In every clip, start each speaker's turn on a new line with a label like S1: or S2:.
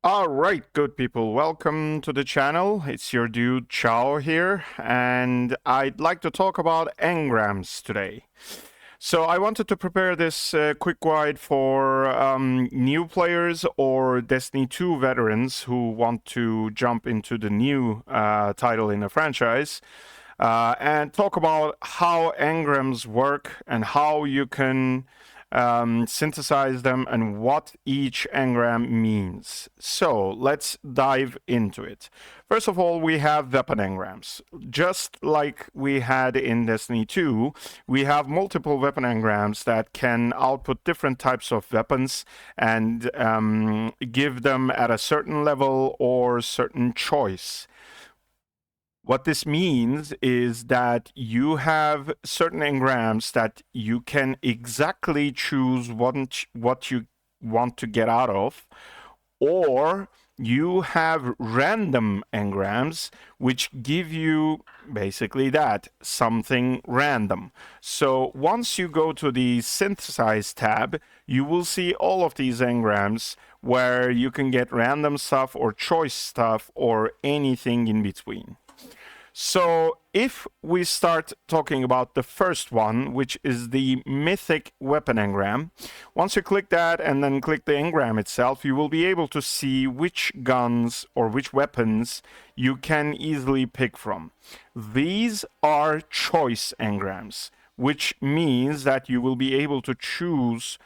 S1: All right, good people, welcome to the channel. It's your dude Chao here, and I'd like to talk about engrams today. So I wanted to prepare this quick guide for new players or Destiny 2 veterans who want to jump into the new title in the franchise, and talk about how engrams work and how you can synthesize them and what each engram means. So let's dive into it. First of all, we have weapon engrams. Just like we had in Destiny 2, we have multiple weapon engrams that can output different types of weapons and give them at a certain level or certain choice. What this means is that you have certain engrams that you can exactly choose what you want to get out of, or you have random engrams which give you basically that, something random. So once you go to the Synthesize tab, you will see all of these engrams where you can get random stuff or choice stuff or anything in between. So if we start talking about the first one, which is the Mythic weapon engram, once you click that and then click the engram itself, you will be able to see which guns or which weapons you can easily pick from. These are choice engrams, which means that you will be able to choose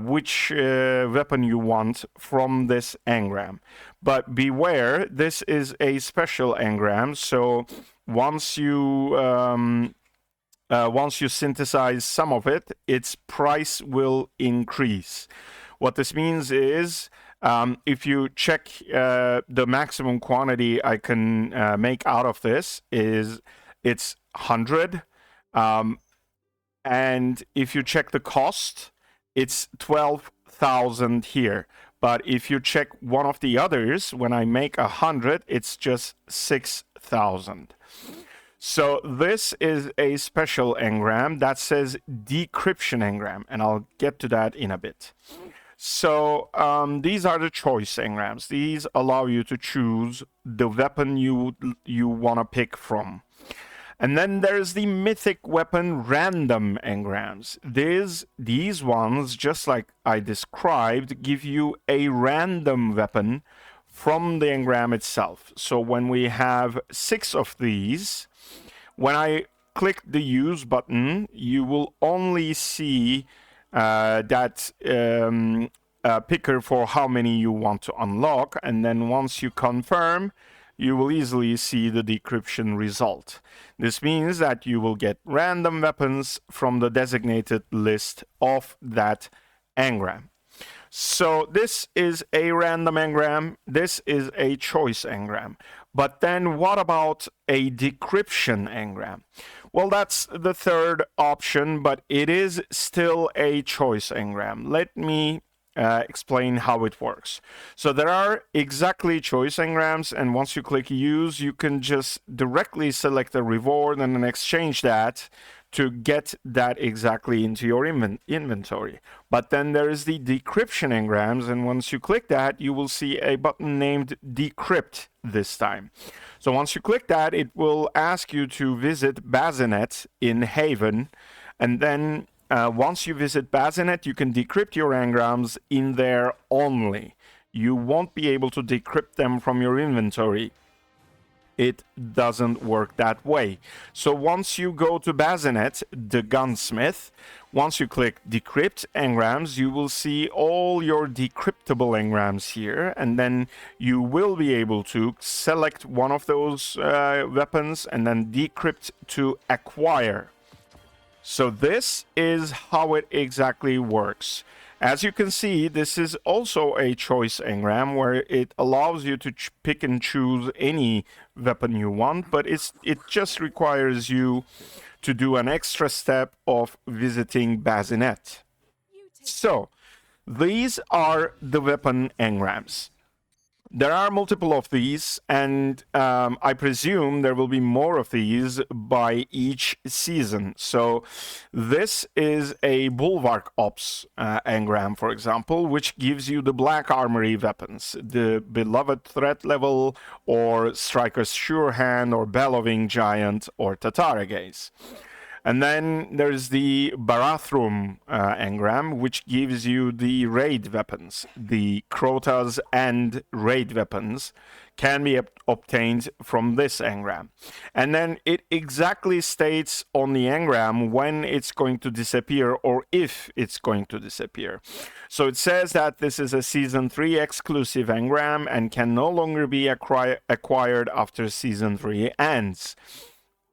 S1: which weapon you want from this engram. But beware, this is a special engram, so once you synthesize some of it, its price will increase. What this means is, if you check the maximum quantity I can make out of this is it's 100, and if you check the cost, it's 12,000 here. But if you check one of the others, when I make 100, it's just 6,000. So this is a special engram that says Decrypting Engram, and I'll get to that in a bit. So these are the choice engrams. These allow you to choose the weapon you want to pick from. And then there's the Mythic weapon random engrams. These ones, just like I described, give you a random weapon from the engram itself. So when we have 6 of these, when I click the use button, you will only see that picker for how many you want to unlock. And then once you confirm, you will easily see the decryption result. This means that you will get random weapons from the designated list of that engram. So this is a random engram, this is a choice engram. But then what about a decryption engram? Well, that's the third option, but it is still a choice engram. Let me explain how it works. So there are exactly choice engrams, and once you click use, you can just directly select a reward and then exchange that to get that exactly into your inventory. But then there is the decryption engrams, and once you click that, you will see a button named decrypt this time. So once you click that, it will ask you to visit Bazinet in Haven, and then once you visit Bazinet, you can decrypt your engrams in there only. You won't be able to decrypt them from your inventory. It doesn't work that way. So once you go to Bazinet, the gunsmith, once you click decrypt engrams, you will see all your decryptable engrams here, and then you will be able to select one of those weapons and then decrypt to acquire. So this is how it exactly works. As you can see, this is also a choice engram where it allows you to pick and choose any weapon you want, but it just requires you to do an extra step of visiting Bazinet. So these are the weapon engrams. There are multiple of these, and I presume there will be more of these by each season. So this is a Bulwark Ops engram, for example, which gives you the Black Armory weapons, the Beloved Threat Level, or Striker's Sure Hand, or Bellowing Giant, or Tatara Gaze. And then there's the Barathrum engram, which gives you the raid weapons. The Crotas and raid weapons can be obtained from this engram. And then it exactly states on the engram when it's going to disappear or if it's going to disappear. So it says that this is a Season 3 exclusive engram and can no longer be acquired after Season 3 ends.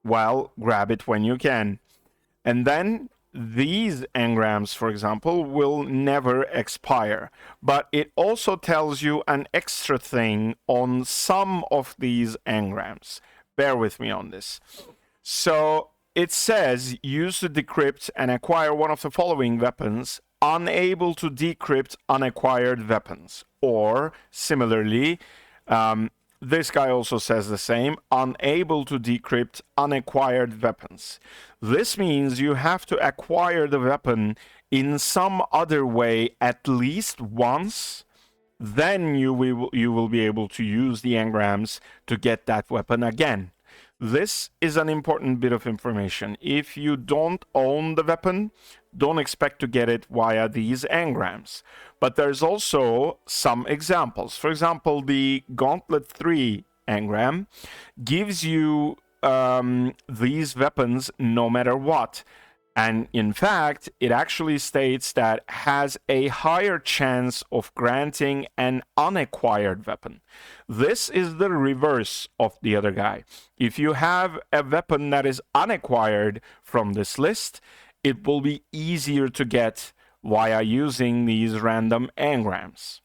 S1: Well, grab it when you can. And then these engrams, for example, will never expire. But it also tells you an extra thing on some of these engrams. Bear with me on this. So it says use to decrypt and acquire one of the following weapons, unable to decrypt unacquired weapons. Or similarly, this guy also says the same, unable to decrypt unacquired weapons. This means you have to acquire the weapon in some other way at least once. Then you will be able to use the engrams to get that weapon again. This is an important bit of information. If you don't own the weapon, don't expect to get it via these engrams. But there's also some examples. For example, the Gauntlet 3 engram gives you these weapons no matter what. And in fact, it actually states that has a higher chance of granting an unacquired weapon. This is the reverse of the other guy. If you have a weapon that is unacquired from this list, it will be easier to get via using these random engrams.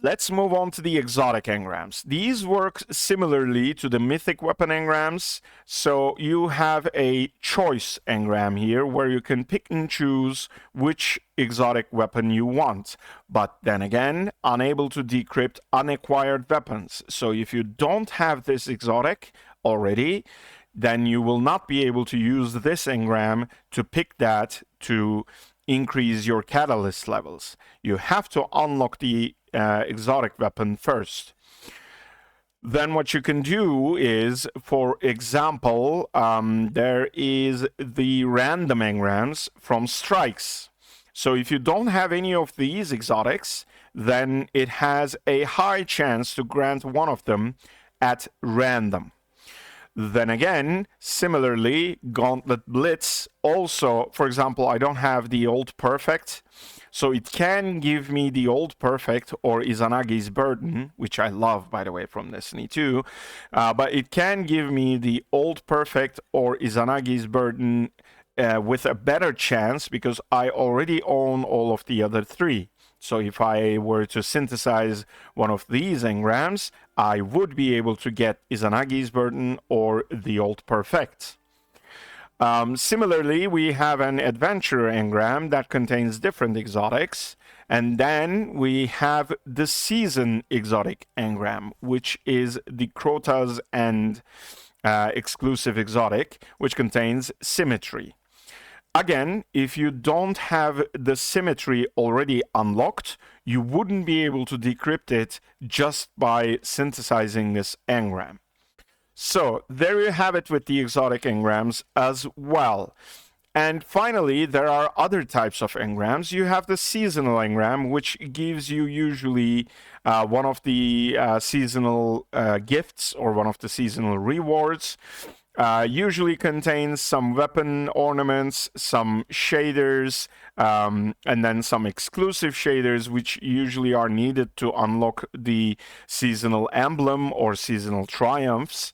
S1: Let's move on to the exotic engrams. These work similarly to the mythic weapon engrams. So you have a choice engram here where you can pick and choose which exotic weapon you want. But then again, unable to decrypt unacquired weapons. So if you don't have this exotic already, then you will not be able to use this engram to pick that to increase your catalyst levels. You have to unlock the exotic weapon first. Then what you can do is, for example, there is the random engrams from strikes. So if you don't have any of these exotics, then it has a high chance to grant one of them at random. Then again, similarly, Gauntlet Blitz also, for example, I don't have the Old Perfect, so it can give me the Old Perfect or Izanagi's Burden, which I love, by the way, from Destiny 2, but it can give me the Old Perfect or Izanagi's Burden with a better chance because I already own all of the other three. So if I were to synthesize one of these engrams, I would be able to get Izanagi's Burden or the Old Perfect. Similarly, we have an Adventure engram that contains different exotics. And then we have the Season exotic engram, which is the Crotas and exclusive exotic, which contains Symmetry. Again, if you don't have the Symmetry already unlocked, you wouldn't be able to decrypt it just by synthesizing this engram. So there you have it with the exotic engrams as well. And finally, there are other types of engrams. You have the seasonal engram, which gives you usually one of the seasonal gifts or one of the seasonal rewards. Usually contains some weapon ornaments, some shaders, and then some exclusive shaders, which usually are needed to unlock the seasonal emblem or seasonal triumphs.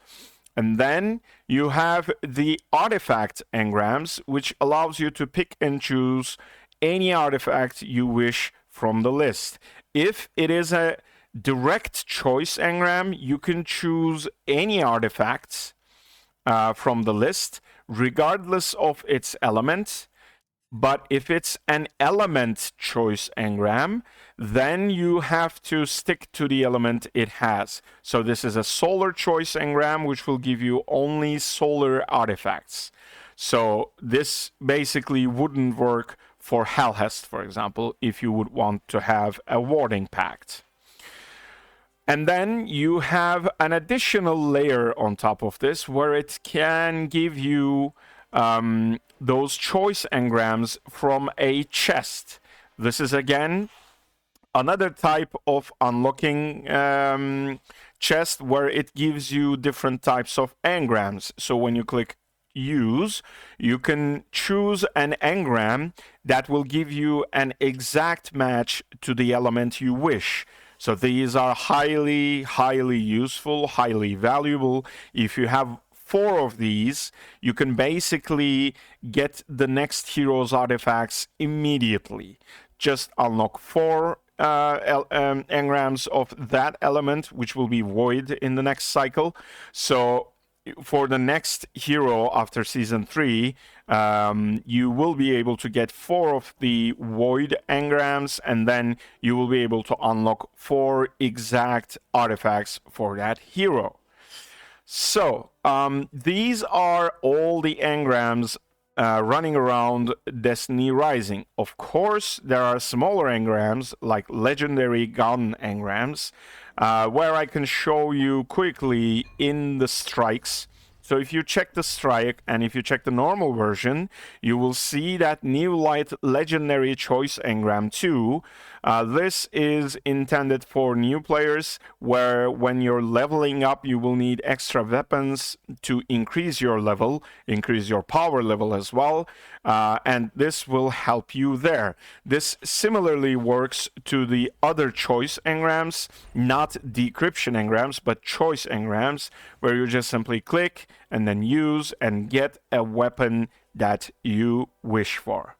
S1: And then you have the artifact engrams, which allows you to pick and choose any artifact you wish from the list. If it is a direct choice engram, you can choose any artifacts from the list, regardless of its element. But if it's an element choice engram, then you have to stick to the element it has. So this is a solar choice engram, which will give you only solar artifacts. So this basically wouldn't work for Hellhest, for example, if you would want to have a warding pact. And then you have an additional layer on top of this where it can give you those choice engrams from a chest. This is again another type of unlocking chest where it gives you different types of engrams. So when you click use, you can choose an engram that will give you an exact match to the element you wish. So these are highly, highly useful, highly valuable. If you have 4 of these, you can basically get the next hero's artifacts immediately. Just unlock 4 engrams of that element, which will be void in the next cycle. So for the next hero after season 3, you will be able to get 4 of the void engrams, and then you will be able to unlock 4 exact artifacts for that hero. So these are all the engrams running around Destiny Rising. Of course, there are smaller engrams like legendary gun engrams, where I can show you quickly in the strikes. So if you check the strike and if you check the normal version, you will see that New Light Legendary Choice Engram 2. This is intended for new players, where when you're leveling up, you will need extra weapons to increase your level, increase your power level as well, and this will help you there. This similarly works to the other choice engrams, not decryption engrams, but choice engrams, where you just simply click and then use and get a weapon that you wish for.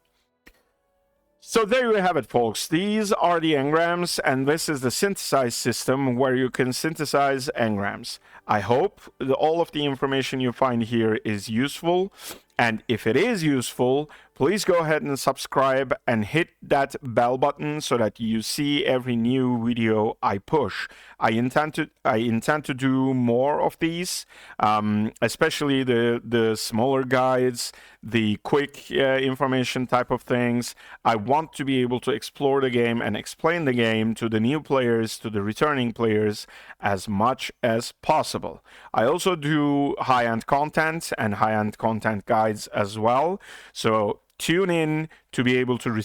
S1: So there you have it, folks. These are the engrams, and this is the synthesize system where you can synthesize engrams. I hope all of the information you find here is useful, and if it is useful, please go ahead and subscribe and hit that bell button so that you see every new video I push. I intend to do more of these, especially the smaller guides, the quick information type of things. I want to be able to explore the game and explain the game to the new players, to the returning players, as much as possible. I also do high-end content and high-end content guides as well. So tune in to be able to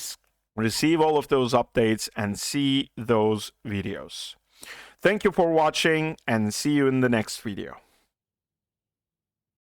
S1: receive all of those updates and see those videos. Thank you for watching, and see you in the next video.